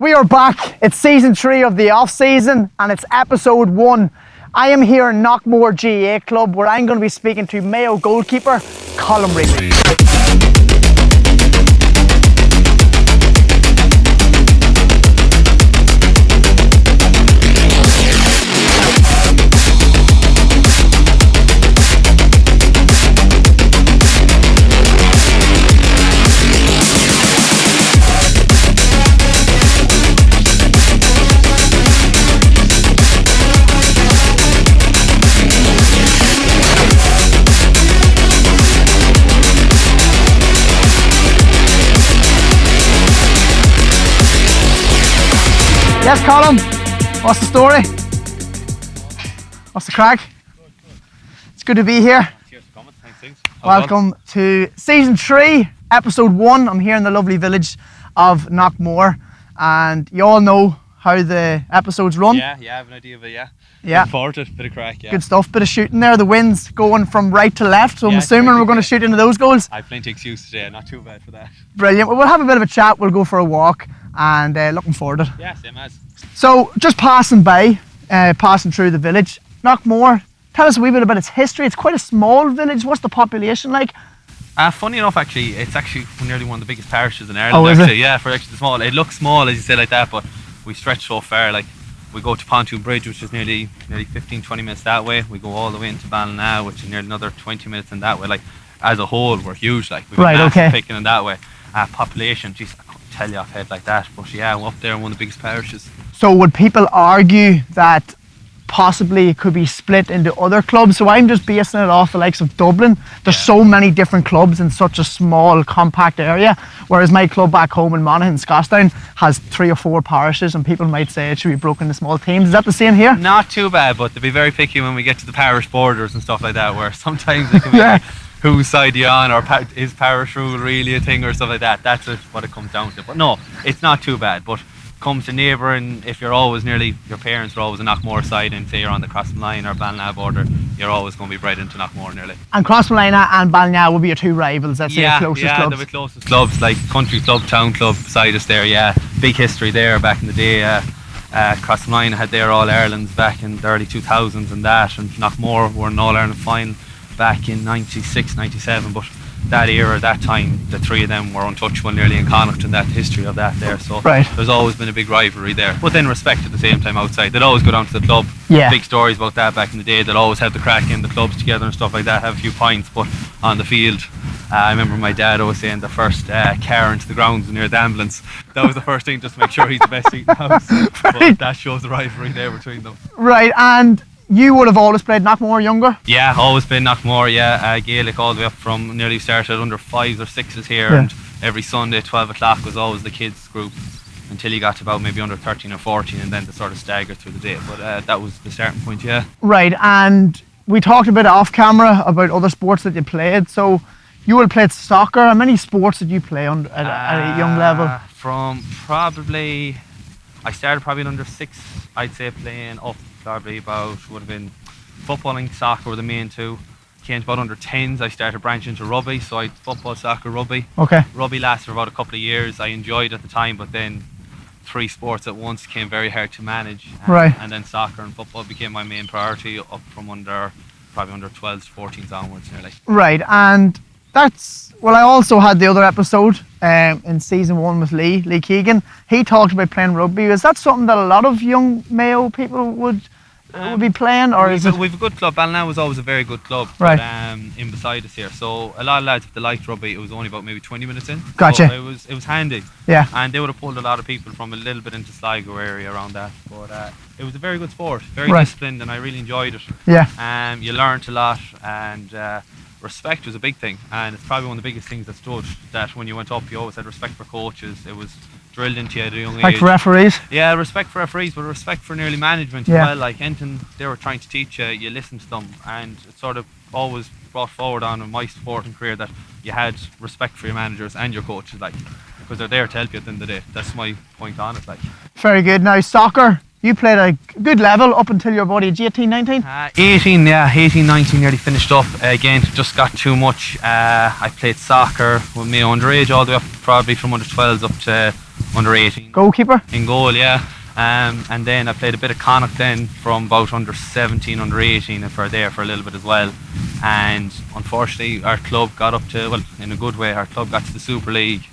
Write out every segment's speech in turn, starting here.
We are back. It's season 3 of the off season and it's episode 1. I am here in Knockmore GAA Club where I'm going to be speaking to Mayo goalkeeper Colm Reape. Yes, Colm, what's the story? What's the crack? It's good to be here. Cheers for coming. Thanks. Welcome to season 3, episode 1. I'm here in the lovely village of Knockmore, and you all know how the episodes run. Yeah, I have an idea of it, yeah. Looking forward to it, bit of crack, yeah. Good stuff, bit of shooting there. The wind's going from right to left, so I'm Yeah, assuming we're going to shoot into those goals. I've plenty of excuse today, not too bad for that. Brilliant. Well, we'll have a bit of a chat, we'll go for a walk, and looking forward to it. Yeah, same as. So, just passing by, passing through the village, Knockmore, tell us a wee bit about its history. It's quite a small village. What's the population like? Funny enough, actually, it's actually nearly one of the biggest parishes in Ireland. Oh, is actually. it? Yeah, for actually small. It looks small, as you say, like that, but we stretch so far. Like, we go to Pontoon Bridge, which is nearly 15-20 minutes that way. We go all the way into Ballina, which is nearly another 20 minutes in that way. Like, as a whole, we're huge. Like, we've massive picking in that way. Population, geez, I couldn't tell you off head like that, but yeah, we're up there in one of the biggest parishes. So would people argue that possibly it could be split into other clubs? So I'm just basing it off the likes of Dublin. There's so many different clubs in such a small, compact area, whereas my club back home in Monaghan, Scotstown, has 3 or 4 parishes, and people might say it should be broken into small teams. Is that the same here? Not too bad, but they'll be very picky when we get to the parish borders and stuff like that, where sometimes it can be like, whose side are you on, or is parish rule really a thing, or stuff like that. That's what it comes down to. But no, it's not too bad. But comes to neighbouring, if you're always nearly, your parents are always a Knockmore side, and say you're on the Crossmline or Ballina border, you're always going to be bred into Knockmore nearly. And Crossmline and Ballina will be your 2 rivals, that's your closest clubs. Yeah, they're the closest clubs, like country club, town club beside us there, yeah. Big history there back in the day. Crossmline had their All-Irelands back in the early 2000s and that, and Knockmore were an All-Ireland final back in 96, 97, but that era, that time, the 3 of them were untouchable nearly in Connacht, and that history of that there. So there's always been a big rivalry there. But then respect at the same time outside. They'd always go down to the club. Yeah. Big stories about that back in the day. They'd always have the crack in the clubs together and stuff like that, have a few pints, but on the field, I remember my dad always saying the first car into the grounds near the ambulance, that was the first thing, just to make sure he's the best seat in the house. But that shows the rivalry there between them. Right, and you would have always played Knockmore younger? Yeah, always been Knockmore, yeah. Gaelic all the way up from nearly started under 5s or 6s here, and every Sunday 12 o'clock was always the kids group until you got to about maybe under 13 or 14, and then to sort of stagger through the day. But that was the starting point, yeah. Right, and we talked a bit off camera about other sports that you played. So you would have played soccer. How many sports did you play at a young level? From probably, I started probably at under 6, I'd say, playing up probably about, would have been footballing, soccer were the main 2. Came to about under 10s, I started branching into rugby, so I football, soccer, rugby. Okay. Rugby lasted for about a couple of years. I enjoyed it at the time, but then 3 sports at once became very hard to manage. And then soccer and football became my main priority, up from probably under 12s, 14s onwards nearly. Right, and that's, well, I also had the other episode in season 1 with Lee Keegan. He talked about playing rugby. Is that something that a lot of young Mayo people would be playing, or is it? We've a good club. Ballina was always a very good club, right? In beside us here. So a lot of lads, if they liked rugby, it was only about maybe 20 minutes in. Gotcha. So it was handy. Yeah. And they would have pulled a lot of people from a little bit into Sligo area around that. But it was a very good sport, very disciplined, and I really enjoyed it. Yeah. You learnt a lot, and respect was a big thing, and it's probably one of the biggest things that stood. That when you went up, you always had respect for coaches. It was drilled into you at a young age. Like referees? Yeah, respect for referees, but respect for nearly management as well. Like anything they were trying to teach you, you listened to them, and it sort of always brought forward on in my sporting career that you had respect for your managers and your coaches, like, because they're there to help you at the end of the day. That's my point on it, like. Very good. Now soccer, you played a good level up until your about age 18, 19? 18, 19, nearly finished up. Again, just got too much. I played soccer with me underage all the way up, probably from under 12s up to under 18. Goalkeeper? In goal, yeah. And then I played a bit of Connacht then from about under 17, under 18 for there for a little bit as well. And unfortunately our club got up to, well, in a good way, our club got to the Super League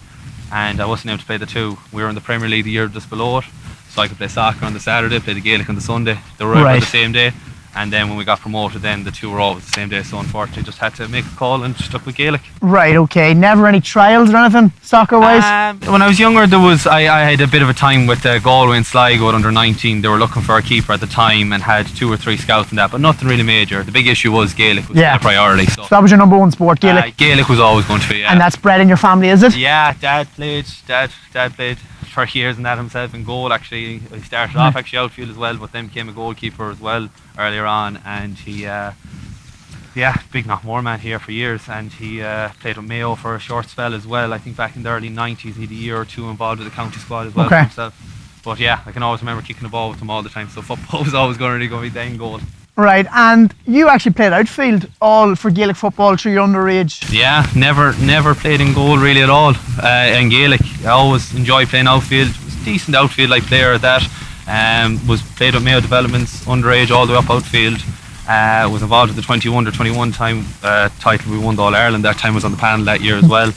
and I wasn't able to play the two. We were in the Premier League the year just below it, so I could play soccer on the Saturday, play the Gaelic on the Sunday. They were right on the same day. And then when we got promoted, then the two were always the same day. So unfortunately, just had to make a call and stuck with Gaelic. Right. Okay. Never any trials or anything, soccer-wise. When I was younger, there was I had a bit of a time with Galway and Sligo at under 19. They were looking for a keeper at the time and had 2 or 3 scouts in that, but nothing really major. The big issue was Gaelic was a priority. So that was your number one sport, Gaelic. Gaelic was always going to be. And that's bred in your family, is it? Yeah. Dad played for years in that himself in goal. Actually, he started off actually outfield as well, but then became a goalkeeper as well earlier on, and he big Knockmore man here for years, and he played with Mayo for a short spell as well. I think back in the early 90s he had a year or two involved with the county squad as well for himself. But yeah, I can always remember kicking the ball with him all the time, so football was always going to be the end goal. Right, and you actually played outfield all for Gaelic football through your underage? Yeah, never played in goal really at all in Gaelic. I always enjoyed playing outfield. Was a decent outfield like player at that. Was played with Mayo Developments underage all the way up outfield. Was involved with the 21 time title. We won the All Ireland that time. Was on the panel that year as well.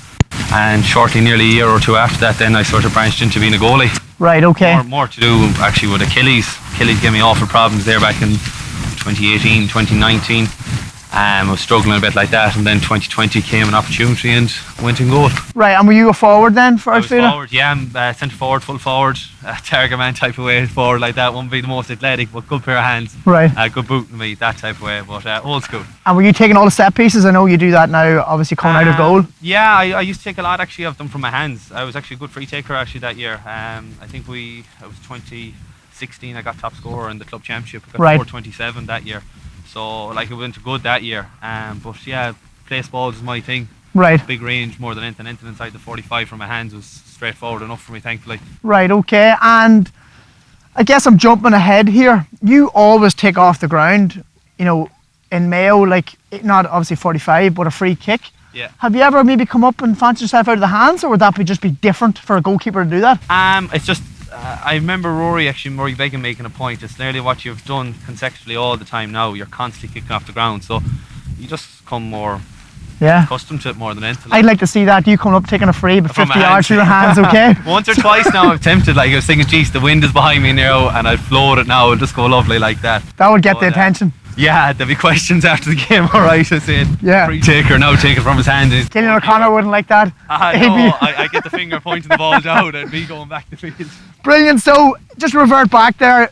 And shortly, nearly a year or two after that, then I sort of branched into being a goalie. Right, okay. More to do actually with Achilles. Achilles gave me awful problems there back in 2018, 2019. I was struggling a bit like that, and then 2020 came an opportunity and went in goal. Right, and were you a forward then for outfield? Forward, yeah. I'm centre forward, full forward, target man type of way, forward like that. Won't be the most athletic, but good pair of hands. Right. Good boot to me, that type of way, but old school. And were you taking all the set pieces? I know you do that now, obviously coming out of goal. Yeah, I used to take a lot actually of them from my hands. I was actually a good free taker actually that year. I think it was 2016, I got top scorer in the club championship. I got 427 that year. So like it went good that year, but yeah, place balls is my thing. Right. Big range more than anything inside the 45 from my hands was straightforward enough for me, thankfully. Right, okay, and I guess I'm jumping ahead here. You always take off the ground, you know, in Mayo, like not obviously 45, but a free kick. Yeah. Have you ever maybe come up and fancied yourself out of the hands, or would that just be different for a goalkeeper to do that? It's just. I remember Rory Beggan making a point. It's nearly what you've done consecutively all the time now. You're constantly kicking off the ground, so you just come more accustomed to it more than anything. I'd like to see that. You coming up taking a free, but 50 yards through your hands, okay? Once or twice now I've tempted, like I was thinking, geez, the wind is behind me now and I'd float it now, it'll just go lovely like that. That would get the attention. Yeah, there'll be questions after the game, alright, I said. Yeah. Free taker now, take it from his hand. Killian O'Connor wouldn't like that. No, I get the finger pointing the ball down and me going back to the field. Brilliant. So, just revert back there,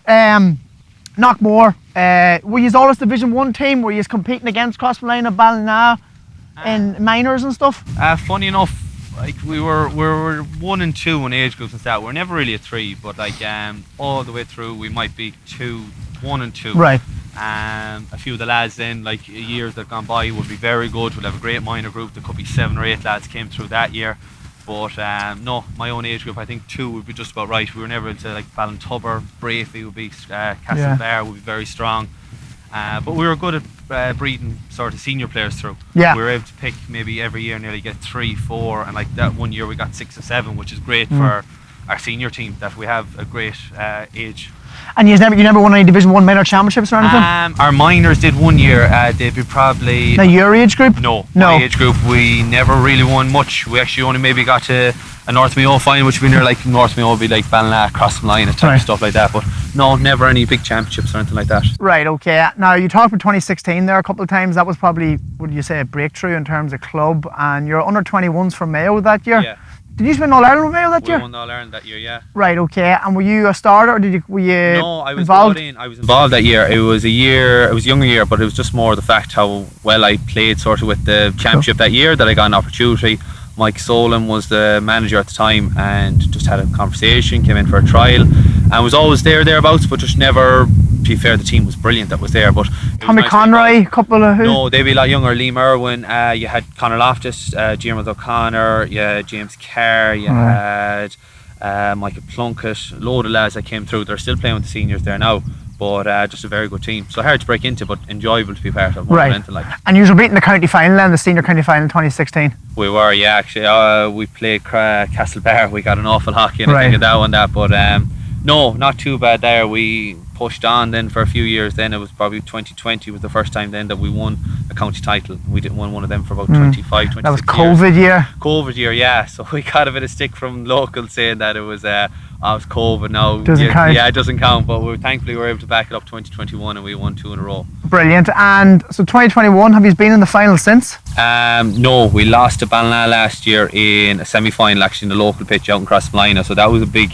Knockmore, were you always Division 1 team? Were you competing against Crossmolina, Ballina in minors and stuff? Funny enough, like we were 1 and 2 in age groups and that. We're never really a 3, but like all the way through we might be 1 and 2. Right. A few of the lads then, like years that have gone by, would be very good. We'll have a great minor group. There could be 7 or 8 lads came through that year. But no, my own age group, I think 2 would be just about right. We were never into like Ballintubber, Brafey would be, Castlebar would be very strong. But we were good at breeding sort of senior players through. Yeah. We were able to pick maybe every year nearly get 3, 4, and like that one year we got 6 or 7, which is great for our senior team, that we have a great age. And you never won any Division 1 minor championships or anything? Our minors did one year. They'd be probably... Now your age group? No. My age group, we never really won much. We actually only maybe got to a North Mayo final, which would be near like North Mayo would be like Ballina, Crossmolina type of stuff like that. But no, never any big championships or anything like that. Right, okay. Now you talked about 2016 there a couple of times. That was probably, would you say, a breakthrough in terms of club, and you're under 21s for Mayo that year? Yeah. Did you win All Ireland with Mayo that year? We won All Ireland that year, yeah. Right, okay. And were you a starter, or were you No, I was involved? I was involved that year. It was a younger year, but it was just more the fact how well I played sort of with the championship that year that I got an opportunity. Mike Solon was the manager at the time and just had a conversation, came in for a trial and was always thereabouts, but just never, to be fair, the team was brilliant that was there. But Tommy Conroy, couple of who? No, they'd be a lot younger. Liam Irwin, you had Conor Loftus, James O'Connor, you had James Kerr, you had Michael Plunkett, a load of lads that came through. They're still playing with the seniors there now. but just a very good team. So hard to break into, but enjoyable to be part of. Right. And you were beating the county final then, the senior county final in 2016. We were, yeah, actually. We played Castlebar. We got an awful hockey and I think of that one, but no, not too bad there. We pushed on then for a few years. Then it was probably 2020 was the first time then that we won a county title. We didn't win one of them for about 25, 26 That was years. COVID year. COVID year, yeah. So we got a bit of stick from locals saying that it was COVID now. Doesn't count. Yeah, it doesn't count. But thankfully we were able to back it up 2021 and we won 2 in a row. Brilliant. And so 2021, have you been in the final since? No, we lost to Ballina last year in a semi-final actually in the local pitch out in Crossmolina. So that was a big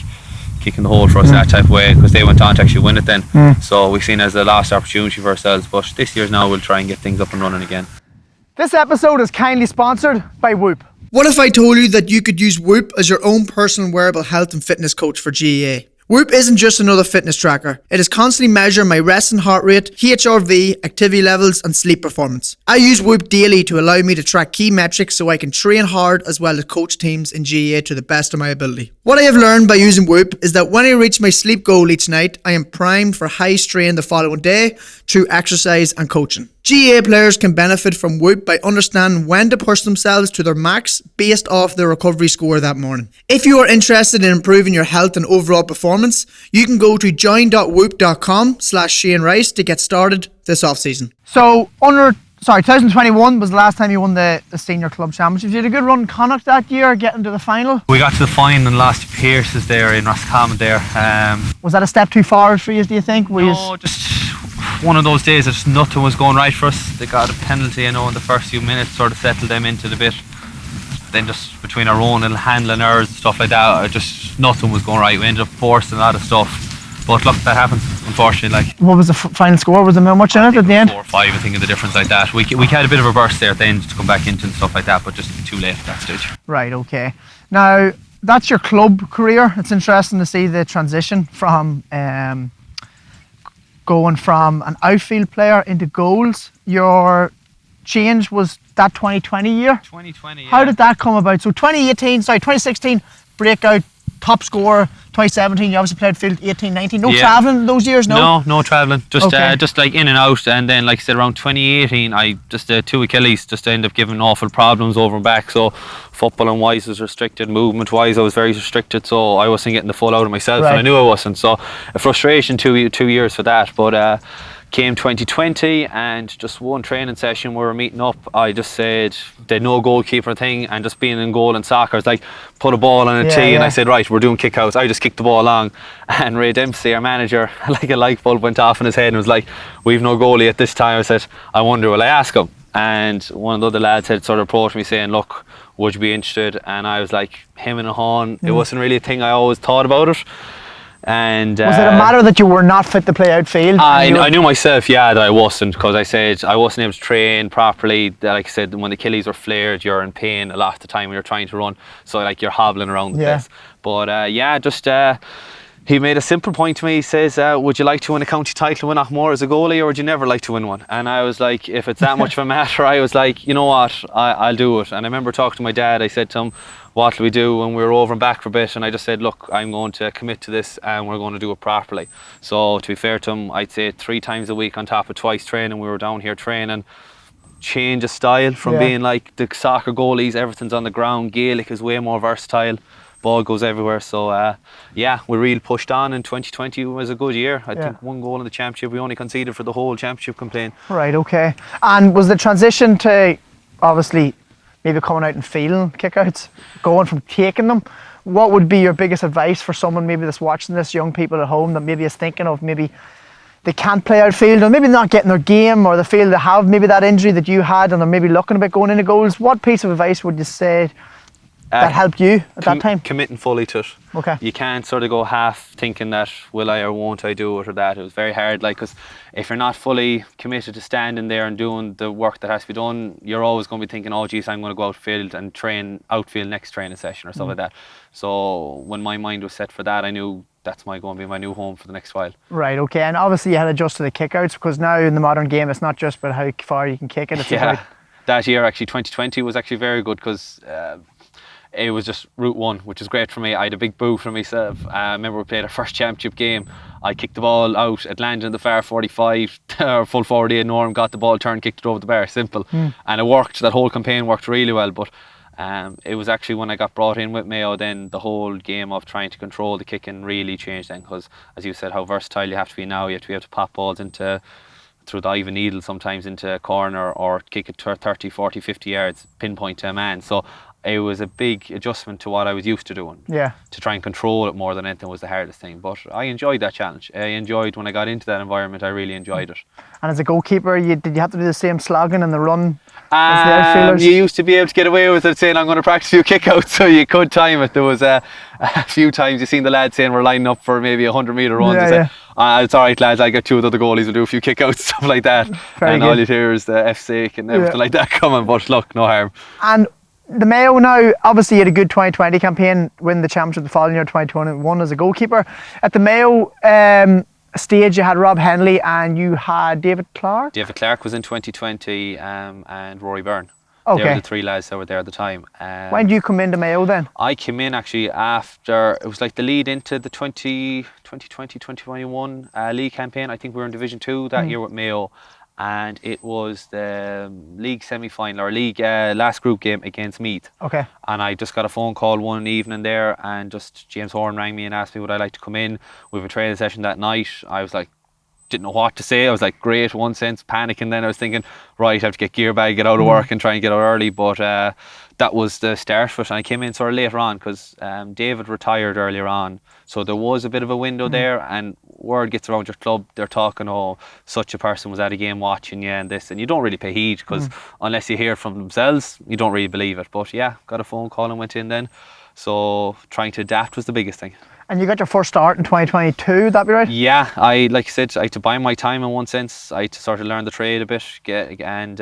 kick in the hole for us that type of way because they went on to actually win it then. So we've seen it as a lost opportunity for ourselves, but this year's now we'll try and get things up and running again. This episode is kindly sponsored by Whoop. What if I told you that you could use Whoop as your own personal wearable health and fitness coach for GAA? Whoop isn't just another fitness tracker. It is constantly measuring my resting heart rate, HRV, activity levels and sleep performance. I use Whoop daily to allow me to track key metrics so I can train hard as well as coach teams in GAA to the best of my ability. What I have learned by using Whoop is that when I reach my sleep goal each night, I am primed for high strain the following day through exercise and coaching. GAA players can benefit from Whoop by understanding when to push themselves to their max based off their recovery score that morning. If you are interested in improving your health and overall performance, you can go to join.whoop.com/Shane Rice to get started this off-season. So 2021 was the last time you won the senior club championship. You had a good run in Connacht that year, getting to the final. We got to the final and lost to Pierce's there in Roscommon there. Was that a step too far for you, do you think? No, just one of those days that just nothing was going right for us. They got a penalty, in the first few minutes, sort of settled them into the bit. Then just between our own little handling errors and stuff like that, just nothing was going right. We ended up forcing a lot of stuff. But look, that happens, unfortunately. What was the final score? Was there much in it at the end? 4 or 5, I think, in the difference like that. We had a bit of a burst there at the end to come back into and stuff like that, but just too late at that stage. Right, okay. Now, that's your club career. It's interesting to see the transition from going from an outfield player into goals. Your change was that 2020 year? 2020, yeah. How did that come about? So 2016, breakout, top scorer. 2017, you obviously played field 18, 19. No travelling those years, no? No travelling. Just Okay. just like in and out. And then, like I said, around 2018, I just 2 Achilles just ended up giving awful problems over and back. So footballing wise was restricted, movement wise I was very restricted. So I wasn't getting the full out of myself, and I knew I wasn't. So a frustration 2 years for that. But came 2020 and just one training session we were meeting up, I just said the no goalkeeper thing and just being in goal in soccer, it's like put a ball on a tee and I said right, we're doing kick outs. I just kicked the ball along and Ray Dempsey, our manager, like a light bulb went off in his head and was like, we've no goalie at this time. I said, I wonder will I ask him? And one of the other lads had sort of approached me saying, look, would you be interested? And I was like, him and a horn. It wasn't really a thing I always thought about it. And was it a matter that you were not fit to play outfield? I knew myself, that I wasn't, because I said I wasn't able to train properly. Like I said, when the Achilles are flared, you're in pain a lot of the time when you're trying to run. So like you're hobbling around the place. But he made a simple point to me. He says, would you like to win a county title with Knockmore as a goalie, or would you never like to win one? And I was like, if it's that much of a matter, I was like, you know what, I'll do it. And I remember talking to my dad. I said to him, what will we do when we were over and back for a bit? And I just said, look, I'm going to commit to this and we're going to do it properly. So to be fair to him, I'd say 3 times a week on top of twice training. We were down here training. Change of style from being like the soccer goalies, everything's on the ground. Gaelic is way more versatile. Ball goes everywhere. So we really pushed on, and 2020 was a good year. I think 1 goal in the championship. We only conceded for the whole championship campaign. Right, okay. And was the transition to obviously maybe coming out and feeling kickouts, going from taking them, what would be your biggest advice for someone maybe that's watching this, young people at home that maybe is thinking of maybe they can't play outfield, or maybe not getting their game, or they feel they have maybe that injury that you had and they're maybe looking about going into goals? What piece of advice would you say that helped you at that time? Committing fully to it. Okay. You can't sort of go half thinking that will I or won't I do it or that. It was very hard, like, because if you're not fully committed to standing there and doing the work that has to be done, you're always going to be thinking, oh geez, I'm going to go outfield and train outfield next training session or stuff like that. So when my mind was set for that, I knew that's going to be my new home for the next while. Right, okay. And obviously you had to adjust to the kickouts, because now in the modern game it's not just about how far you can kick it, it's about... That year actually, 2020 was actually very good, because it was just route one, which is great for me. I had a big boo for myself. I remember we played our first championship game. I kicked the ball out, it landed in the far 45, full forward in Norm, got the ball, turned, kicked it over the bar, simple. And it worked, that whole campaign worked really well, but it was actually when I got brought in with Mayo, then the whole game of trying to control the kicking really changed then, because as you said, how versatile you have to be now. You have to be able to pop balls into through the eye of a needle sometimes into a corner, or kick it 30, 40, 50 yards, pinpoint to a man. So it was a big adjustment to what I was used to doing. Yeah. To try and control it more than anything was the hardest thing. But I enjoyed that challenge. I enjoyed when I got into that environment, I really enjoyed it. And as a goalkeeper, did you have to do the same slogging and the run as the outfielders? You used to be able to get away with it, saying I'm going to practice a few kickouts, so you could time it. There was a few times you seen the lads saying we're lining up for maybe 100-metre runs. Yeah, it's alright lads, I got 2 of the other goalies, we'll do a few kickouts, stuff like that. Very and good. all you hear is the F's sake and everything like that coming, but look, no harm. And the Mayo now, obviously you had a good 2020 campaign, win the championship the following year, 2021 as a goalkeeper. At the Mayo stage, you had Rob Henley and you had David Clark. David Clark was in 2020 and Rory Byrne. Okay. They were the 3 lads that were there at the time. When did you come into Mayo then? I came in actually after, it was like the lead into the 2020-2021 league campaign. I think we were in Division 2 that year with Mayo, and it was the league semi-final, or league last group game against Meath. Okay. And I just got a phone call one evening there, and just James Horan rang me and asked me would I like to come in. We have a training session that night. I was like, didn't know what to say. I was like, great, one sense, panicking. Then I was thinking, right, I have to get gear bag, get out of work and try and get out early. But that was the start of it. And I came in sort of later on because David retired earlier on. So there was a bit of a window there, and word gets around your club, they're talking, oh, such a person was at a game watching you and this, and you don't really pay heed because unless you hear from themselves, you don't really believe it. But yeah, got a phone call and went in then. So trying to adapt was the biggest thing. And you got your first start in 2022, would that be right? Yeah, like I said, I had to buy my time in one sense. I had to sort of learn the trade a bit, and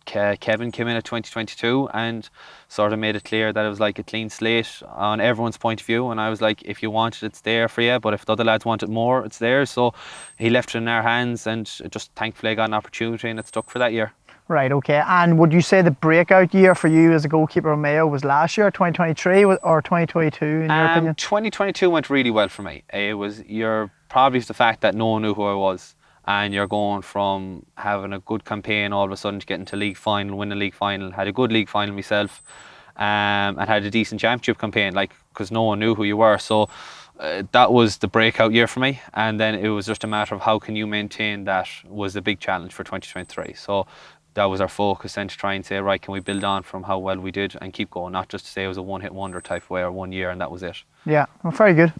Kevin came in at 2022 and sort of made it clear that it was like a clean slate on everyone's point of view. And I was like, if you want it, it's there for you. But if the other lads want it more, it's there. So he left it in our hands, and just thankfully I got an opportunity, and it stuck for that year. Right, okay. And would you say the breakout year for you as a goalkeeper of Mayo was last year, 2023, or 2022 in your opinion? 2022 went really well for me. It was probably the fact that no one knew who I was, and you're going from having a good campaign all of a sudden to getting to league final, winning league final. Had a good league final myself, and had a decent championship campaign, like, because no one knew who you were. So that was the breakout year for me, and then it was just a matter of how can you maintain that was the big challenge for 2023. So that was our focus then, to try and say, right, can we build on from how well we did and keep going, not just to say it was a one-hit wonder type way or 1 year and that was it. Yeah, well, very good.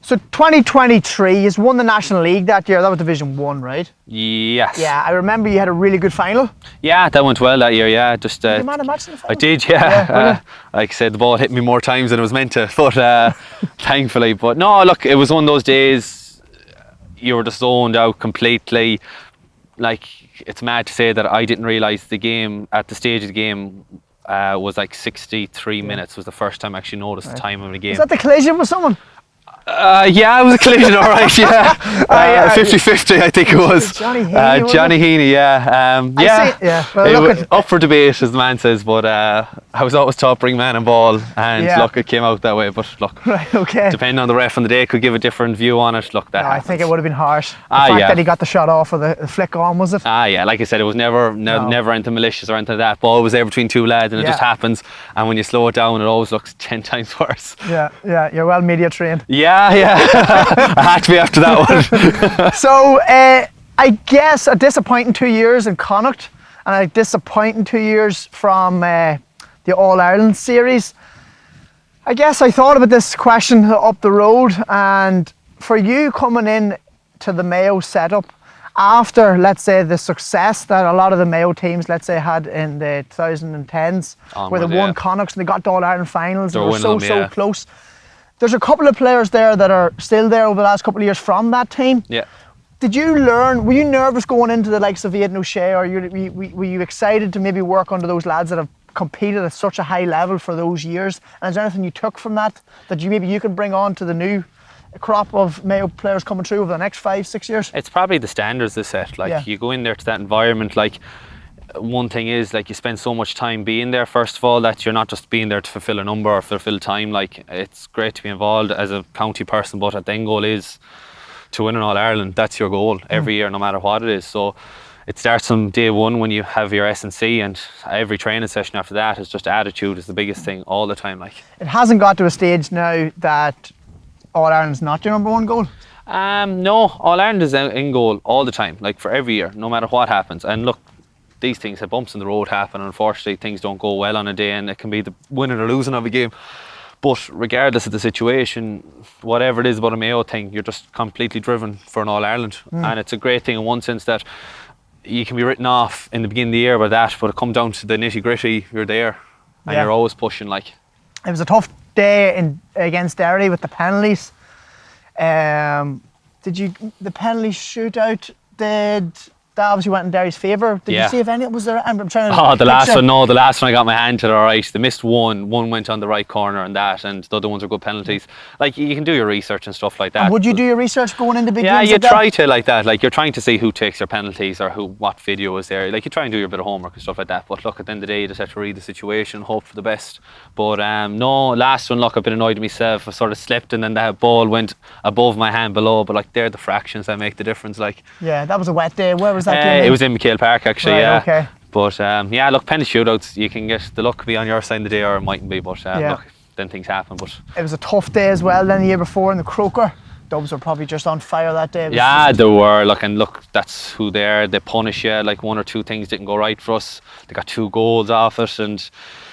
So 2023, you won the National League that year. That was Division 1, right? Yes. Yeah, I remember you had a really good final. Yeah, that went well that year, yeah. Just, Did you man a match in the final? I did, yeah. Yeah, like I said, the ball hit me more times than it was meant to, but thankfully. But no, look, it was one of those days you were just zoned out completely. Like, it's mad to say that I didn't realise the game, at the stage of the game, was like 63 minutes was the first time I actually noticed the time of the game. Was that the collision with someone? Yeah, it was a collision, all right, yeah. 50-50, I think it was. Johnny Heaney, Johnny Heaney, yeah. Yeah. Well, it look was up for debate, as the man says, but I was always taught bring man and ball, and look, it came out that way. But look, right, okay. Depending on the ref on the day, could give a different view on it. Look, that I think it would have been harsh. The fact yeah. that he got the shot off or the flick on, was it? Yeah, like I said, it was never anything malicious or anything like that. Ball was there between 2 lads, and it just happens. And when you slow it down, it always looks 10 times worse. Yeah, you're well media trained. Yeah. I had to be after that one. So, I guess a disappointing 2 years in Connacht and a disappointing 2 years from the All-Ireland series. I guess I thought about this question up the road, and for you coming in to the Mayo setup after, let's say, the success that a lot of the Mayo teams, let's say, had in the 2010s, where they won Connacht and they got to All-Ireland finals and were so close. There's a couple of players there that are still there over the last couple of years from that team. Yeah. Did you learn, were you nervous going into the likes of Aidan O'Shea, or were you excited to maybe work under those lads that have competed at such a high level for those years? And is there anything you took from that you can bring on to the new crop of Mayo players coming through over the next 5-6 years? It's probably the standards they set. Like, you go in there to that environment, like, one thing is, like, you spend so much time being there, first of all, that you're not just being there to fulfill a number or fulfill time. Like, it's great to be involved as a county person, but the end goal is to win an All-Ireland. That's your goal every year, no matter what it is. So it starts from day one when you have your S&C, and every training session after that is just attitude is the biggest thing all the time. Like, It hasn't got to a stage now that All-Ireland's not your number one goal? no, All-Ireland is in goal all the time, like for every year, no matter what happens. And look, these things, bumps in the road happen. Unfortunately, things don't go well on a day, and it can be the winning or losing of a game. But regardless of the situation, whatever it is about a Mayo thing, you're just completely driven for an All-Ireland. And it's a great thing in one sense that you can be written off in the beginning of the year by that, but it comes down to the nitty-gritty, you're there, and you're always pushing. Like, it was a tough day against Derry with the penalties. The penalty shootout, that obviously went in Derry's favour. Did you see if any? Was there? I'm trying to. The last one, no. The last one I got my hand to it, all right. They missed one. One went on the right corner and that, and the other ones are good penalties. Like, you can do your research and stuff like that. And would you do your research going into big games? Yeah, you like try to, like that. Like, you're trying to see who takes their penalties or what video is there. Like, you try and do your bit of homework and stuff like that. But look, at the end of the day, you just have to read the situation, hope for the best. But no, last one, look, I've been annoyed with myself. I sort of slipped, and then that ball went above my hand below. But like, they're the fractions that make the difference. Like, yeah, that was a wet day. Where was that game? It was in McHale Park, actually. Right, yeah. Okay. But yeah, look, penalty shootouts, you can get the luck could be on your side of the day, or it mightn't be. But look, then things happen. But it was a tough day as well. Then the year before in the Croker, Dubs were probably just on fire that day. Yeah, they were. Look, that's who they are. They punish you. Like, one or two things didn't go right for us. They got 2 goals off it, and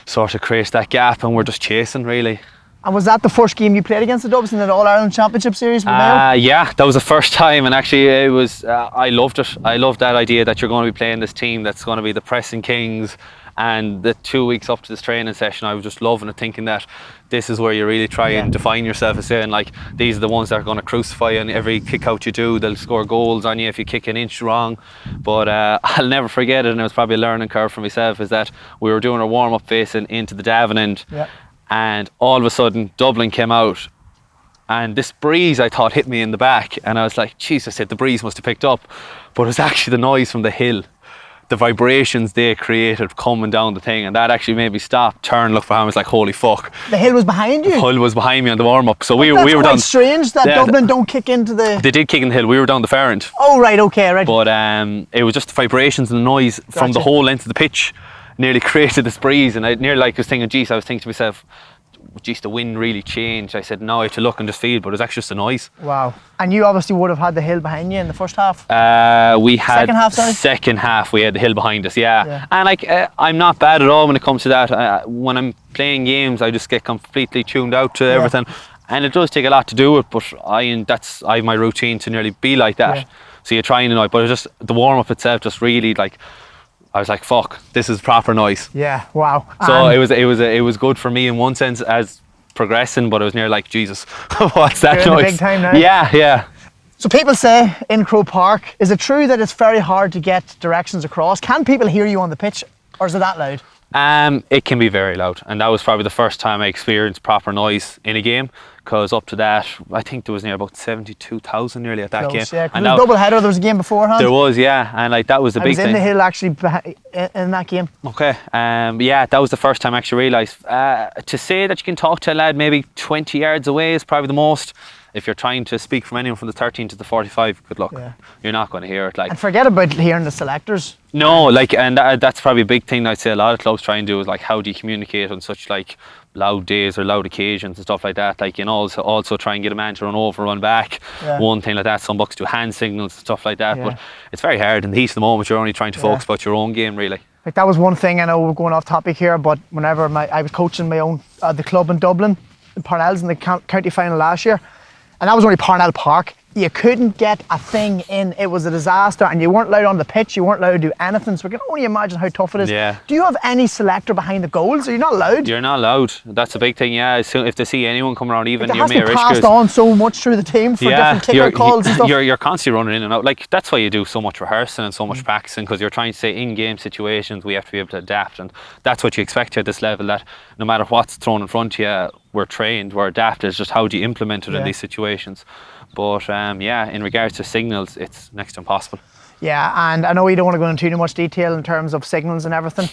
sort of creates that gap, and we're just chasing, really. And was that the first game you played against the Dubs in the All-Ireland Championship Series with Mayo? Yeah, that was the first time, and actually it was, I loved it. I loved that idea that you're going to be playing this team that's going to be the pressing kings, and the 2 weeks up to this training session, I was just loving it, thinking that this is where you really try and define yourself as saying, like, these are the ones that are going to crucify you, and every kick out you do, they'll score goals on you if you kick an inch wrong. But I'll never forget it, and it was probably a learning curve for myself, is that we were doing our warm-up facing into the Davin end. Yeah. And all of a sudden Dublin came out, and this breeze, I thought, hit me in the back, and I was like, jeez, I said the breeze must have picked up, but it was actually the noise from the hill, the vibrations they created coming down the thing, and that actually made me stop, turn, look behind me. I was like, holy fuck. The hill was behind you? The hill was behind me on the warm-up, so we were quite down. Strange that Dublin don't kick into the... They did kick in the hill, we were down the far end. Oh right, okay, right. But it was just the vibrations and the noise from the whole length of the pitch nearly created this breeze, and I nearly was thinking, geez, I was thinking to myself, geez, the wind really changed. I said, no, I have to look and just feel, but it was actually just a noise. Wow. And you obviously would have had the hill behind you in the first half? We had second half, sorry? Second half, we had the hill behind us, yeah. And like, I'm not bad at all when it comes to that. When I'm playing games, I just get completely tuned out to everything, and it does take a lot to do it, but I have my routine to nearly be like that. So you try and annoy, but it was just the warm-up itself just really, like, I was like, fuck, this is proper noise. Yeah, wow. So it was good for me in one sense as progressing, but it was near like, Jesus, what's that You're noise? in the big time now. Yeah. So people say in Croke Park, is it true that it's very hard to get directions across? Can people hear you on the pitch, or is it that loud? It can be very loud, and that was probably the first time I experienced proper noise in a game, because up to that, I think there was near about 72,000 nearly at that game. Yeah, and there was a double header, there was a game beforehand. There was, yeah, and like that was the big thing. I was in the hill actually in that game. Okay, yeah, that was the first time I actually realised. To say that you can talk to a lad maybe 20 yards away is probably the most. If you're trying to speak from anyone from the 13 to the 45, good luck. Yeah. You're not going to hear it. Like, and forget about hearing the selectors. No, like, and that's probably a big thing I'd say a lot of clubs try and do, is like, how do you communicate on such like loud days or loud occasions and stuff like that. Like, you know, also try and get a man to run over, run back. One thing like that. Some bucks do hand signals and stuff like that. But it's very hard in the heat of the moment. You're only trying to focus about your own game, really. Like, that was one thing. I know we're going off topic here, but whenever I was coaching my own the club in Dublin, in Parnell's in the county final last year, and that was only Parnell Park. You couldn't get a thing in. It was a disaster, and you weren't allowed on the pitch. You weren't allowed to do anything. So we can only imagine how tough it is. Yeah. Do you have any selector behind the goals? Are you not allowed? You're not allowed. That's a big thing. Yeah. So if they see anyone coming around, even like, your Mayo Goalkeeper, passed on so much through the team for different kicker calls and stuff. You're constantly running in and out. Like, that's why you do so much rehearsing and so much practicing, because you're trying to say in-game situations we have to be able to adapt, and that's what you expect at this level. That no matter what's thrown in front of you, we're trained, we're adapted. It's just how do you implement it in these situations. But yeah, in regards to signals, it's next to impossible. Yeah, and I know you don't want to go into too much detail in terms of signals and everything.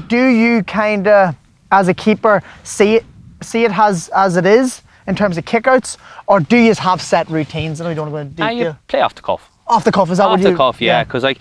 Do you kind of, as a keeper, see it as it is in terms of kickouts, or do you have set routines? I know you don't want to go into detail. You play off the cuff. Off the cuff, is that what you? Off the cuff, yeah, because like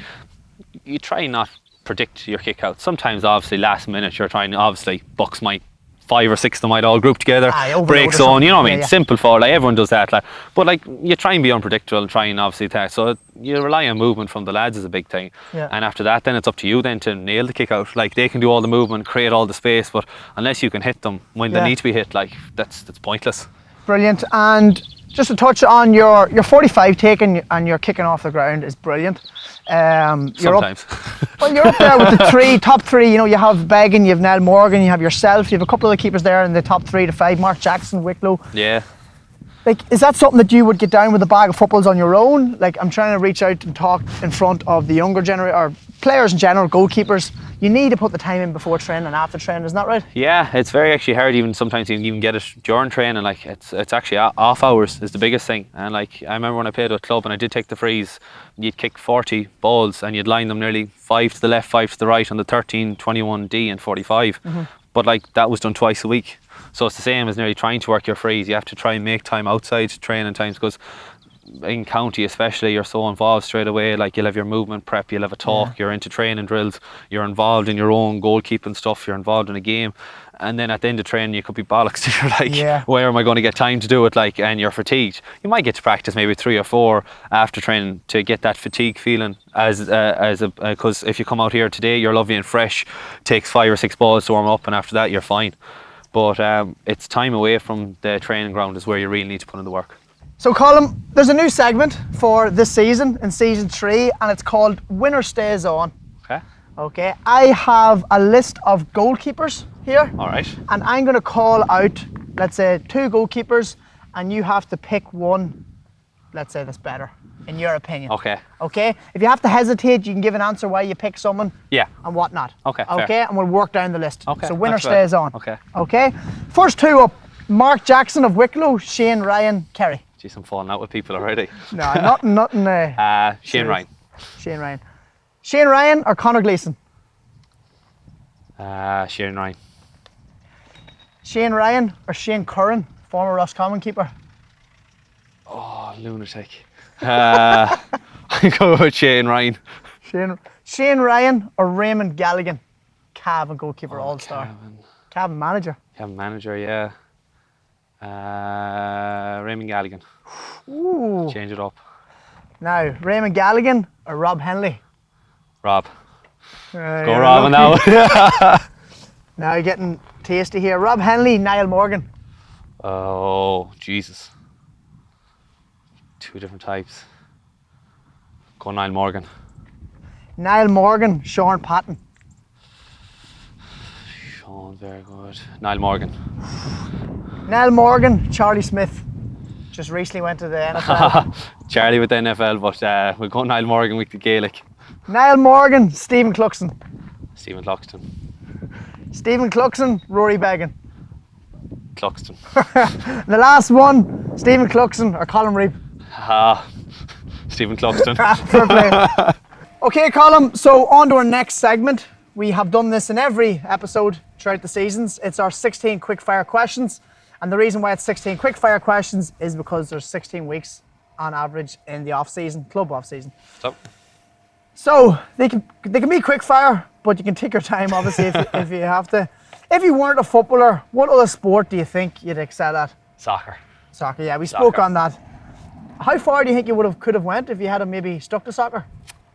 you try not predict your kickouts. Sometimes, obviously, last minute you're trying. Obviously, bucks might 5 or 6 of them might all group together, break zone. You know what I mean? Yeah. Simple forward. Like everyone does that. Like, but like you try and be unpredictable and try and obviously that. So you rely on movement from the lads is a big thing. Yeah. And after that, then it's up to you then to nail the kick out. Like they can do all the movement, create all the space, but unless you can hit them when they need to be hit, like that's pointless. Brilliant. And just to touch on your 45 take and your kicking off the ground is brilliant. Sometimes. You're up there with the top three. You know, you have Began, you have Nell Morgan, you have yourself, you have a couple of the keepers there in the top 3 to 5. Mark Jackson, Wicklow. Yeah. Like, is that something that you would get down with a bag of footballs on your own? Like, I'm trying to reach out and talk in front of the younger generation, or players in general, goalkeepers. You need to put the time in before training and after training, isn't that right? Yeah, it's very actually hard. Even sometimes you can even get it during training. Like it's actually off hours is the biggest thing. And like I remember when I played at a club and I did take the frees, you'd kick 40 balls and you'd line them nearly 5 to the left, 5 to the right on the 13, 21D and 45. But like that was done twice a week. So it's the same as nearly trying to work your frees. You have to try and make time outside training times, because in county especially you're so involved straight away. Like you'll have your movement prep, you'll have a talk, you're into training drills, you're involved in your own goalkeeping stuff, you're involved in a game, and then at the end of training you could be bollocks. You're like, where am I going to get time to do it? Like, and you're fatigued. You might get to practice maybe 3 or 4 after training to get that fatigue feeling because if you come out here today you're lovely and fresh, takes 5 or 6 balls to warm up, and after that you're fine. But it's time away from the training ground is where you really need to put in the work. So Colm, there's a new segment for this season, in season 3, and it's called Winner Stays On. Okay, I have a list of goalkeepers here. All right. And I'm going to call out, let's say, 2 goalkeepers, and you have to pick one, let's say, that's better, in your opinion. Okay. Okay? If you have to hesitate, you can give an answer why you pick someone. Yeah. And whatnot. Okay, Okay, fair. and we'll work down the list. Okay, So winner that's stays fair. on. Okay. Okay? First 2 up, Mark Jackson of Wicklow, Shane Ryan, Kerry. Jeez, I'm falling out with people already. No, nothing. Shane Ryan. Shane Ryan. Shane Ryan or Conor Gleeson? Shane Ryan. Shane Ryan or Shane Curran, former Roscommon keeper? Oh, lunatic. I go with Shane Ryan. Shane Ryan or Raymond Galligan, Cavan goalkeeper, all-star. Cavan manager. Cavan manager, yeah. Raymond Galligan. Ooh. Change it up. Now, Raymond Galligan or Rob Henley? Rob. Go You're Rob on lucky. that one. Now you're getting tasty here. Rob Henley, Niall Morgan. Oh, Jesus. 2 different types. Go Niall Morgan. Niall Morgan, Sean Patton. Sean, very good. Niall Morgan. Niall Morgan, Charlie Smith. Just recently went to the NFL. Charlie with the NFL, but we'll go Niall Morgan with the Gaelic. Niall Morgan, Stephen Cluxton. Stephen Cloxton. Stephen Cluxton, Rory Began. Cloxton. The last one, Stephen Cluxton or Colm Reape. Stephen Cloxton. Fair play. Okay, Colm, so on to our next segment. We have done this in every episode throughout the seasons. It's our 16 quickfire questions. And the reason why it's 16 quickfire questions is because there's 16 weeks on average in the off-season, club off-season. So they can be quickfire, but you can take your time, obviously, if you have to. If you weren't a footballer, what other sport do you think you'd excel at? Soccer. Soccer, yeah, we spoke on that. How far do you think you could have went if you had maybe stuck to soccer?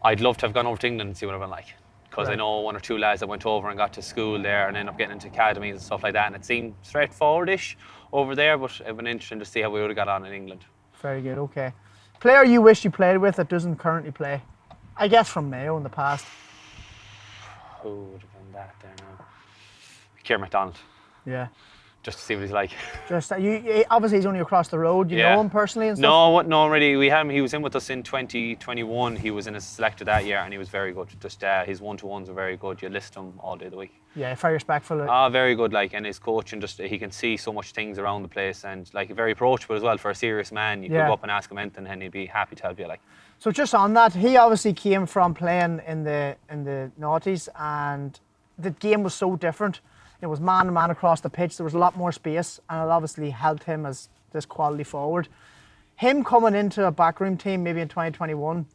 I'd love to have gone over to England and see what it went like. Because Right. I know 1 or 2 lads that went over and got to school there and ended up getting into academies and stuff like that. And it seemed straightforward-ish over there, but it would been interesting to see how we would have got on in England. Very good, okay. Player you wish you played with that doesn't currently play? I guess from Mayo in the past. Who would have been that there now? Keir MacDonald. Yeah. just to see what he's like. Just obviously he's only across the road. You know him personally and stuff? No, really. We had him. He was in with us in 2021. He was in a selected that year, and he was very good. Just his one-to-ones are very good. You list him all day of the week. Yeah, very respectful. Very good. Like, and his coaching, just he can see so much things around the place, and like very approachable as well for a serious man. You could go up and ask him anything, and he'd be happy to help you. Like. So just on that, he obviously came from playing in the noughties, and the game was so different. It was man to man across the pitch. There was a lot more space, and it obviously helped him as this quality forward. Him coming into a backroom team maybe in 2021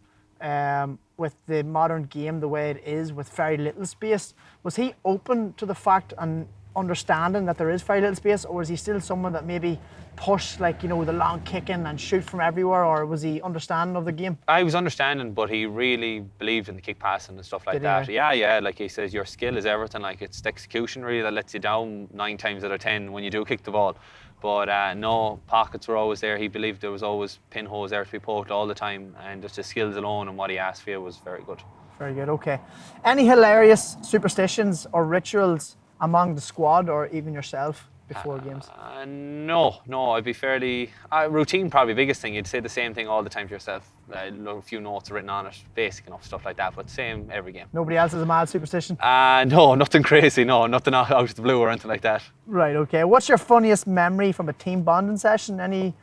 with the modern game the way it is with very little space, was he open to the fact and understanding that there is very little space, or was he still someone that maybe push, like, you know, the long kicking and shoot from everywhere, or was he understanding of the game? I was understanding, but he really believed in the kick passing and stuff like that. Yeah, like he says, your skill is everything. Like, it's the execution really that lets you down 9 times out of 10 when you do kick the ball. But no, pockets were always there. He believed there was always pinholes there to be poked all the time, and just his skills alone and what he asked for was very good. Very good, okay. Any hilarious superstitions or rituals among the squad or even yourself before games? No, I'd be fairly routine. Probably biggest thing. You'd say the same thing all the time to yourself. A few notes written on it, basic enough stuff like that, but same every game. Nobody else has a mad superstition? No, nothing crazy. No, nothing out of the blue or anything like that. Right, okay. What's your funniest memory from a team bonding session? Any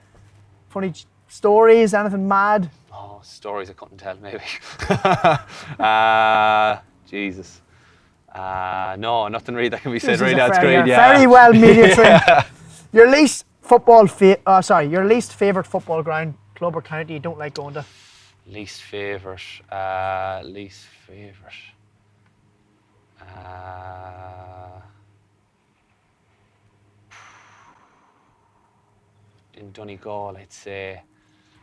funny stories? Anything mad? Oh, stories I couldn't tell, maybe. Jesus. No, nothing really that can be said. Really, that's great. Yeah. Very well media trained. Your least your least favourite football ground, club or county you don't like going to? Least favourite. In Donegal, I'd say.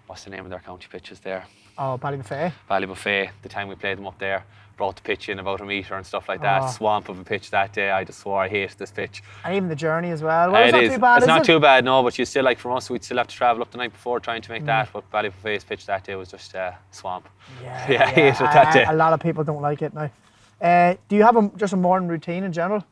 What's the name of their county pitches there? Oh, Ballybuffet. Ballybuffet. The time we played them up there, brought the pitch in about a metre and stuff like that. Swamp of a pitch that day. I just swore I hated this pitch. And even the journey as well. Well, it's not too bad, It's not too bad, no, but you still, like, from us, we'd still have to travel up the night before trying to make that. But Ballybuffet's pitch that day was just swamp. Yeah, I hated it that day. A lot of people don't like it now. Do you have just a morning routine in general?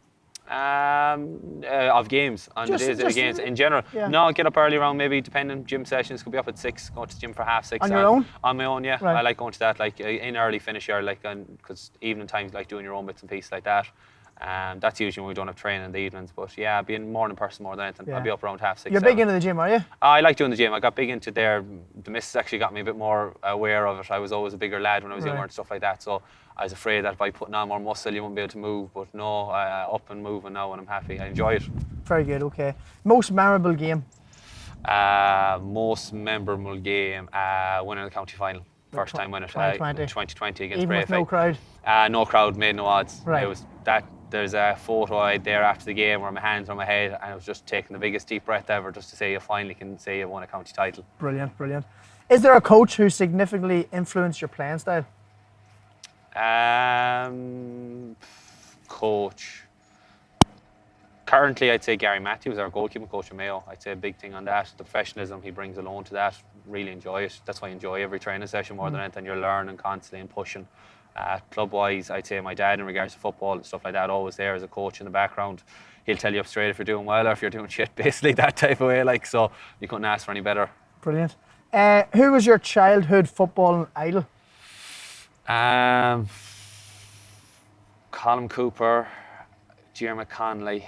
Of games, on the days of the games in general. Yeah. No, get up early around, maybe depending, gym sessions could be up at 6, go to the gym for 6:30. On your own? On my own, yeah. Right. I like going to that, like in early, finish early, like, because evening times like doing your own bits and pieces like that. That's usually when we don't have training in the evenings, but yeah, being a morning person more than anything. Yeah. I'll be up around 6:30. You're big into the gym, are you? I like doing the gym. I got big into there. The missus actually got me a bit more aware of it. I was always a bigger lad when I was younger and stuff like that, so I was afraid that by putting on more muscle you wouldn't be able to move, but no, up and moving now and I'm happy. I enjoy it. Very good, okay. Most memorable game? Most memorable game, winning the county final. First time winning it. 2020 against Even Reape. with no crowd? No crowd, made no odds. Right. It was that. There's a photo I had there after the game where my hands on my head and I was just taking the biggest deep breath ever just to say you finally can say you won a county title. Brilliant, brilliant. Is there a coach who significantly influenced your playing style? Coach. Currently, I'd say Gary Matthews, our goalkeeping coach in Mayo. I'd say a big thing on that. The professionalism he brings alone to that. Really enjoy it. That's why I enjoy every training session more than anything. You're learning constantly and pushing. Club-wise, I'd say my dad in regards to football and stuff like that, always there as a coach in the background. He'll tell you up straight if you're doing well or if you're doing shit, basically that type of way. Like, so you couldn't ask for any better. Brilliant. Who was your childhood football idol? Colm Cooper, Jeremy Conley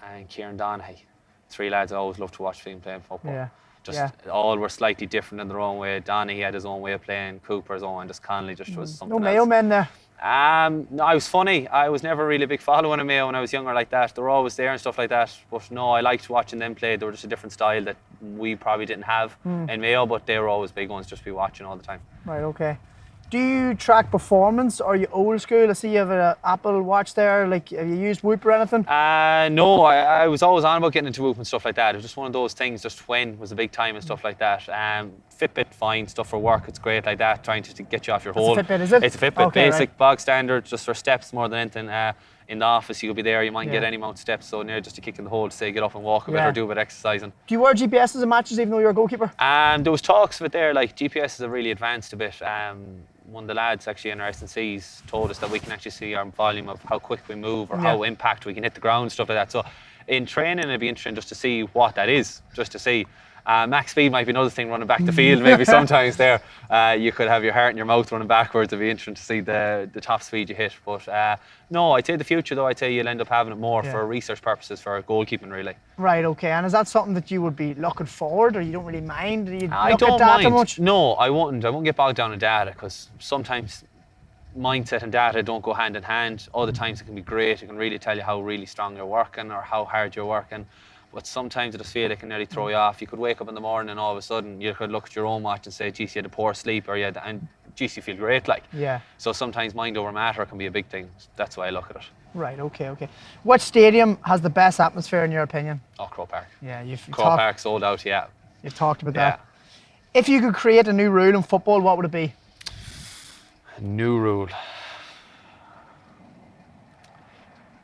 and Kieran Donaghy. 3 lads I always loved to watch them playing football. All were slightly different in their own way. Donaghy had his own way of playing, Cooper's own, and just Conley just was something else. No Mayo men there? No, I was funny. I was never really a big follower of Mayo when I was younger like that. They were always there and stuff like that. But no, I liked watching them play. They were just a different style that we probably didn't have in Mayo, but they were always big ones just to be watching all the time. Right, okay. Do you track performance, or are you old school? I see you have an Apple Watch there. Like, have you used Whoop or anything? No, I was always on about getting into Whoop and stuff like that. It was just one of those things, just when was a big time and stuff like that. Fitbit, fine, stuff for work, it's great like that, trying to get you off your hole. It's a Fitbit, is it? It's a Fitbit, okay, basic, right. bog standard, just for steps more than anything. In the office, you'll be there, you might get any amount of steps, so near just to kick in the hole to say get up and walk a bit or do a bit of exercising. Do you wear GPSs in matches even though you're a goalkeeper? There was talks of it there, like GPS is really advanced a bit. One of the lads actually in our S&Cs told us that we can actually see our volume of how quick we move or how impact we can hit the ground, stuff like that. So in training, it'd be interesting just to see what that is, just to see. Max speed might be another thing running back the field. Maybe sometimes there you could have your heart in your mouth running backwards. It'd be interesting to see the top speed you hit. But no, I'd say the future though, I'd say you'll end up having it more for research purposes for goalkeeping really. Right, okay. And is that something that you would be looking forward, or you don't really mind? I don't mind. Much? No, I wouldn't get bogged down in data, because sometimes mindset and data don't go hand in hand. Other times it can be great. It can really tell you how really strong you're working or how hard you're working. But sometimes I just feel it can nearly throw you off. You could wake up in the morning and all of a sudden you could look at your own watch and say, geez, you had a poor sleep, or and geez, you feel great. So sometimes mind over matter can be a big thing. That's why I look at it. Right, okay. What stadium has the best atmosphere in your opinion? Oh, Croke Park. Yeah, Croke Park sold out, yeah. You've talked about that. If you could create a new rule in football, what would it be? A new rule.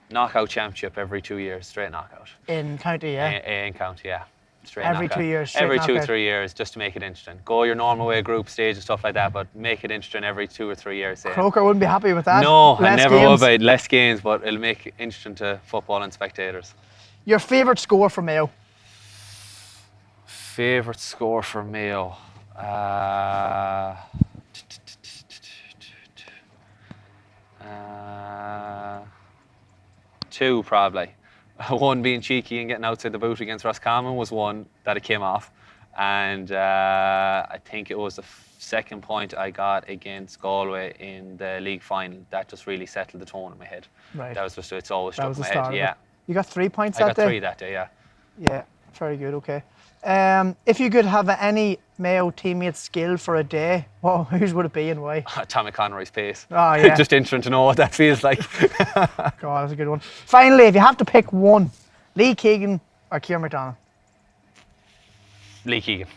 Knockout championship every 2 years, straight knockout. In county, yeah? In county, yeah. Straight every knockout. 2 years, straight every knockout. 2-3 years, just to make it interesting. Go your normal way, group stage and stuff like that, but make it interesting every 2 or 3 years. Croker wouldn't be happy with that. No, Less I never games. would. Less games, but it'll make it interesting to football and spectators. Your favourite score for Mayo? Favourite score for Mayo? 2 probably. One being cheeky and getting outside the boot against Roscommon was one that it came off, and I think it was the second point I got against Galway in the league final. That just really settled the tone in my head. Right. That was just, it's always stuck in my head. Of Yeah. it. You got 3 points that day? I got 3 that day, yeah. Yeah, very good, okay. If you could have any Mayo teammates skill for a day, well, whose would it be and why? Tommy Conroy's pace. Oh, yeah. Just interesting to know what that feels like. God, that's a good one. Finally, if you have to pick one, Lee Keegan or Ciarán McDonald? Lee Keegan.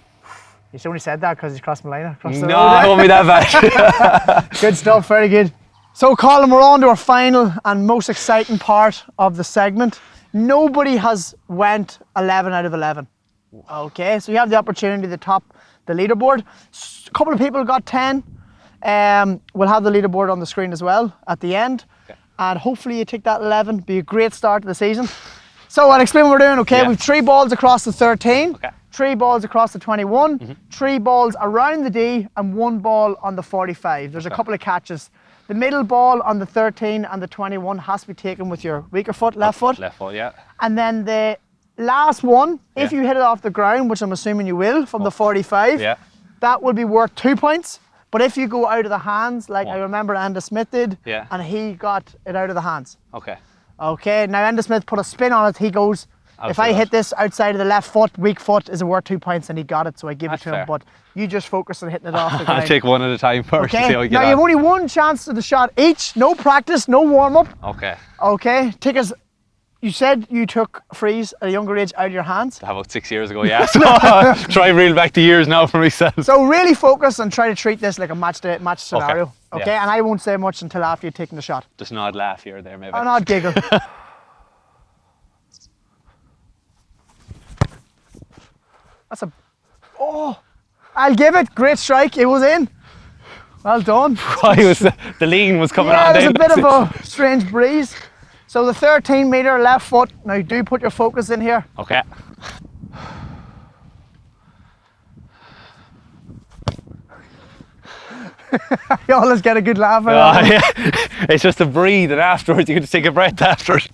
You only said that because he's crossed my line across the road. No, it won't be that bad. Good stuff, very good. So, Colm, we're on to our final and most exciting part of the segment. Nobody has went 11 out of 11. Okay, so you have the opportunity to top the leaderboard. A couple of people got 10. We'll have the leaderboard on the screen as well at the end. Okay. And hopefully you take that 11. Be a great start to the season. So I'll explain what we're doing, okay? Yeah. We've 3 balls across the 13, 3 balls across the 21, 3 balls around the D, and 1 ball on the 45. There's a couple of catches. The middle ball on the 13 and the 21 has to be taken with your weaker foot, left foot. Left foot, yeah. And then the last one, if you hit it off the ground, which I'm assuming you will, from the 45, that will be worth 2 points. But if you go out of the hands, like I remember Enda Smith did, and he got it out of the hands. Okay. Okay, now Enda Smith put a spin on it. He goes, if I hit this outside of the left foot, weak foot, is it worth 2 points? And he got it, so I give it to him. But you just focus on hitting it off the ground. I'll take one at a time first. Okay, See how I get now on. you have only 1 chance at the shot each. No practice, no warm-up. Okay. Okay, take us. You said you took frees at a younger age out of your hands. About 6 years ago, yeah. So try and reel back the years now for myself. So really focus and try to treat this like a match scenario. Okay, and I won't say much until after you've taken the shot. Just nod, laugh here or there, maybe. Oh, nod, giggle. That's a. Oh, I'll give it. Great strike. It was in. Well done. The lean was coming on. There's a bit of a strange breeze. So the 13-meter left foot. Now do put your focus in here. Okay. You always get a good laugh out of it. Yeah. It's just to breathe, and afterwards you can just take a breath after it.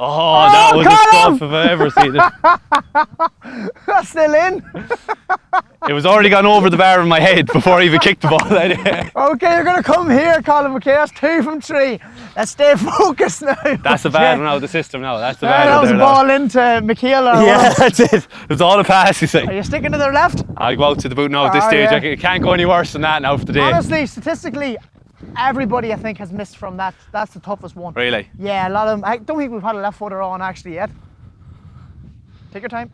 Oh, that was the stuff if I ever seen it. That's still in. It was already gone over the bar in my head before I even kicked the ball anyway. Okay, you're going to come here, Colm. Okay, that's 2 from 3. Let's stay focused now. That's the bad one out of the system now. That's the bad one. That was a ball into Michaela. Yeah, that's it. It was all a pass, you see. Are you sticking to the left? I'll go out to the boot now at this stage. I can't go any worse than that now for the day. Honestly, statistically, everybody I think has missed from that. That's the toughest one. Really? Yeah, a lot of them. I don't think we've had a left footer on actually yet. Take your time.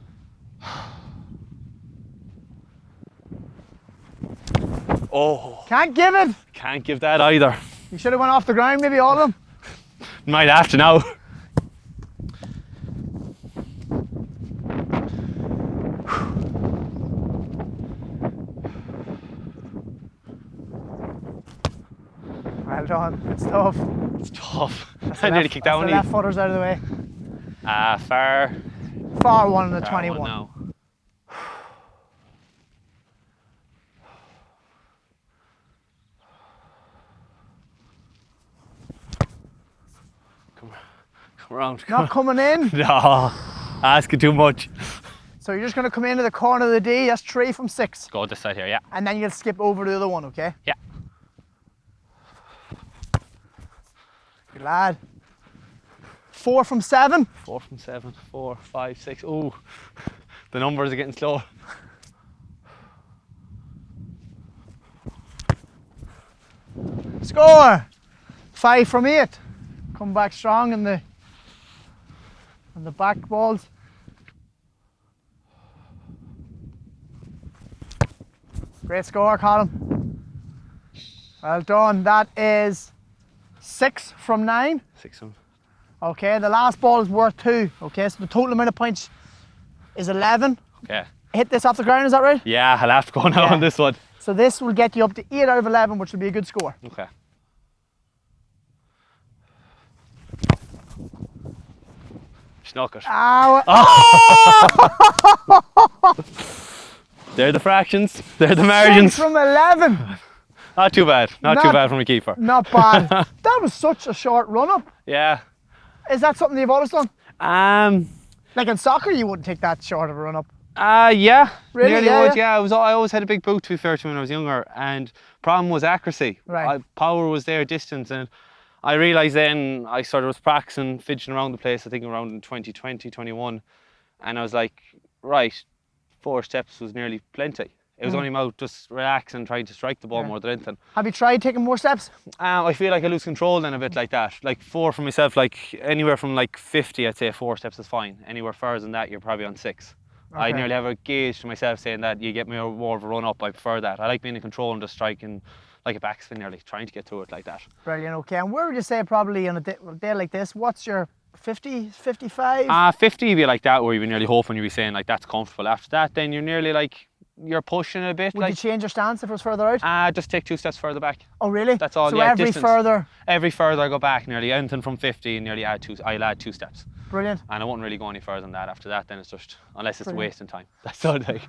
Oh. Can't give it. Can't give that either. You should have went off the ground, maybe all of them. Might have to now. Well done. Good stuff. It's tough. I nearly kicked that one. The left footer's out of the way. Far. Far one in the Far 21. one now. Come around. Not coming in. No, asking too much. So you're just going to come into the corner of the D. That's 3 from 6. Go this side here, yeah. And then you'll skip over the other one, okay? Yeah. Good lad. 4 from 7. 4 from 7, 4, 5, 6. Ooh, the numbers are getting slow. Score! 5 from 8. Come back strong in the back balls. Great score, Colm. Well done. That is 6 from 9. 6 from. Okay, the last ball is worth 2. Okay, so the total amount of points is 11. Okay. Hit this off the ground, is that right? Yeah, I'll have to go now on this one. So this will get you up to 8 out of 11, which will be a good score. Okay. Snuck it. Ow. They're the fractions, they're the margins. 6 from 11. Not too bad, not too bad from a keeper. Not bad. That was such a short run up. Yeah. Is that something you've always done? Um. Like in soccer, you wouldn't take that short of a run up. Yeah. Really? Nearly Yeah, would, yeah. I always had a big boot, to be fair to me, when I was younger, and problem was accuracy. Right. Power was there, distance, and I realised then I sort of was practicing, fidgeting around the place, I think around in 2020, 21, and I was like, right, 4 steps was nearly plenty. It was only about just relaxing, trying to strike the ball more than anything. Have you tried taking more steps? I feel like I lose control then a bit like that. Like 4 for myself, like anywhere from like 50, I'd say 4 steps is fine. Anywhere further than that, you're probably on 6. Okay. I nearly have a gauge to myself saying that you get more of a run up. I prefer that. I like being in control and just striking like a backspin nearly, trying to get to it like that. Brilliant, okay. And where would you say probably on a day like this, what's your 50, 55? 50 would be like that, where you'd be nearly hoping you'd be saying like that's comfortable. After that, then you're nearly like, you're pushing a bit. Would like, you change your stance if it was further out? Just take 2 steps further back. Oh really? That's all. So yeah, every distance. further? Every further I go back nearly, anything from 50, nearly I'll add 2 steps. Brilliant. And I won't really go any further than that. After that, then it's just, unless it's wasting time. That's all. Like.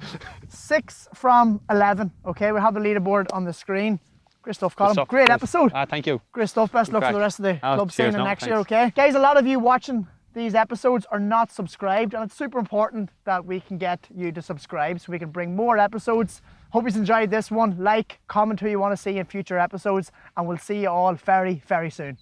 6 from 11. Okay, we have the leaderboard on the screen. Great stuff, Colm. Great episode. Thank you. Great stuff. Best luck for the rest of the club scene and next year, thanks. okay? Guys, a lot of you watching these episodes are not subscribed, and it's super important that we can get you to subscribe so we can bring more episodes. Hope you've enjoyed this one. Like, comment who you want to see in future episodes, and we'll see you all very, very soon.